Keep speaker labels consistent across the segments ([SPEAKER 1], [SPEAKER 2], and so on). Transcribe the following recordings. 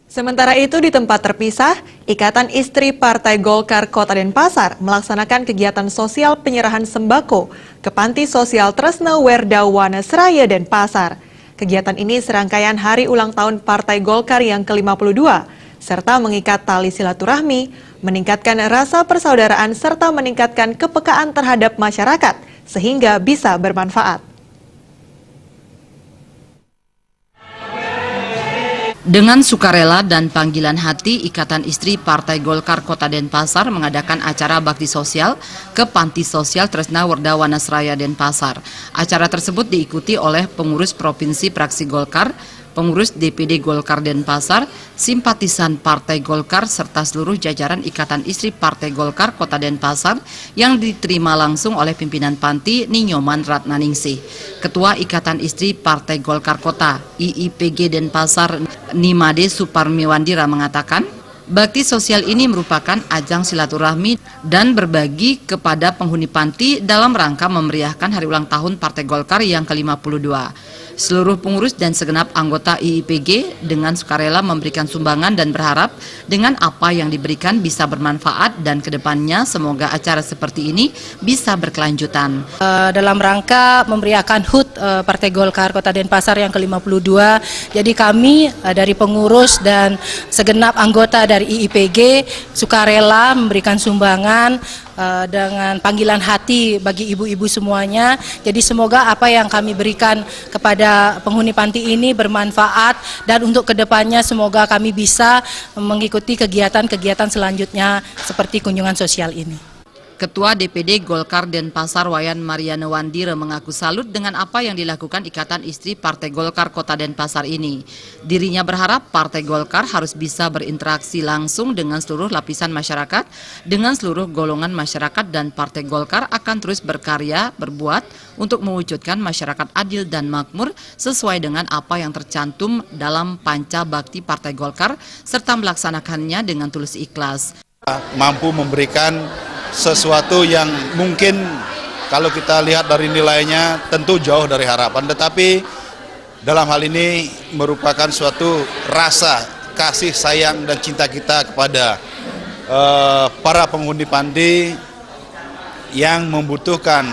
[SPEAKER 1] Sementara itu di tempat terpisah, Ikatan Istri Partai Golkar Kota Denpasar melaksanakan kegiatan sosial penyerahan sembako ke Panti Sosial Tresna Werda Wanasraya Denpasar. Kegiatan ini serangkaian hari ulang tahun Partai Golkar yang ke-52, serta mengikat tali silaturahmi, meningkatkan rasa persaudaraan serta meningkatkan kepekaan terhadap masyarakat sehingga bisa bermanfaat.
[SPEAKER 2] Dengan sukarela dan panggilan hati, Ikatan Istri Partai Golkar Kota Denpasar mengadakan acara bakti sosial ke Panti Sosial Tresna Werda Wanasraya Denpasar. Acara tersebut diikuti oleh pengurus Provinsi Praksi Golkar, pengurus DPD Golkar Denpasar, simpatisan Partai Golkar, serta seluruh jajaran Ikatan Istri Partai Golkar Kota Denpasar yang diterima langsung oleh pimpinan Panti Ninyoman Ratnaningsih. Ketua Ikatan Istri Partai Golkar Kota IIPG Denpasar Nimade Suparmiwandira mengatakan, bakti sosial ini merupakan ajang silaturahmi dan berbagi kepada penghuni panti dalam rangka memeriahkan hari ulang tahun Partai Golkar yang ke-52. Seluruh pengurus dan segenap anggota IIPG dengan sukarela memberikan sumbangan dan berharap dengan apa yang diberikan bisa bermanfaat dan kedepannya semoga acara seperti ini bisa berkelanjutan.
[SPEAKER 3] Dalam rangka memeriahkan HUT Partai Golkar Kota Denpasar yang ke-52, jadi kami dari pengurus dan segenap anggota dari IIPG sukarela memberikan sumbangan dengan panggilan hati bagi ibu-ibu semuanya. Jadi semoga apa yang kami berikan kepada penghuni panti ini bermanfaat dan untuk kedepannya semoga kami bisa mengikuti kegiatan-kegiatan selanjutnya seperti kunjungan sosial ini.
[SPEAKER 2] Ketua DPD Golkar Denpasar Wayan Mariana Wandira mengaku salut dengan apa yang dilakukan Ikatan Istri Partai Golkar Kota Denpasar ini. Dirinya berharap Partai Golkar harus bisa berinteraksi langsung dengan seluruh lapisan masyarakat, dengan seluruh golongan masyarakat, dan Partai Golkar akan terus berkarya, berbuat untuk mewujudkan masyarakat adil dan makmur sesuai dengan apa yang tercantum dalam Panca Bakti Partai Golkar serta melaksanakannya dengan tulus ikhlas.
[SPEAKER 4] Mampu memberikan sesuatu yang mungkin kalau kita lihat dari nilainya tentu jauh dari harapan, tetapi dalam hal ini merupakan suatu rasa kasih sayang dan cinta kita kepada para penghuni panti yang membutuhkan,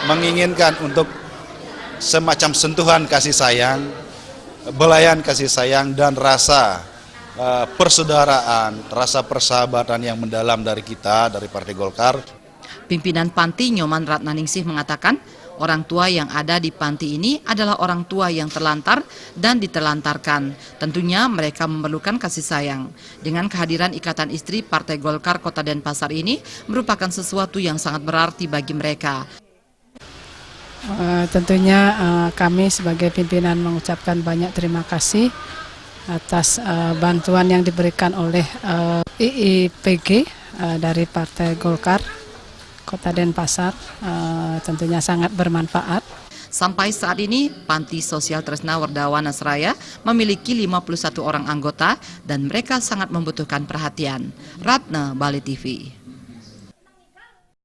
[SPEAKER 4] menginginkan untuk semacam sentuhan kasih sayang, belayan kasih sayang dan rasa persaudaraan, rasa persahabatan yang mendalam dari kita, dari Partai Golkar.
[SPEAKER 2] Pimpinan Panti Nyoman Ratnaningsih mengatakan, orang tua yang ada di panti ini adalah orang tua yang terlantar dan diterlantarkan. Tentunya mereka memerlukan kasih sayang. Dengan kehadiran Ikatan Istri Partai Golkar Kota Denpasar ini merupakan sesuatu yang sangat berarti bagi mereka.
[SPEAKER 5] Tentunya kami sebagai pimpinan mengucapkan banyak terima kasih atas bantuan yang diberikan oleh IIPG dari Partai Golkar Kota Denpasar, tentunya sangat bermanfaat.
[SPEAKER 2] Sampai saat ini, Panti Sosial Tresna Werda Wanasraya memiliki 51 orang anggota dan mereka sangat membutuhkan perhatian. Ratna, Bali TV.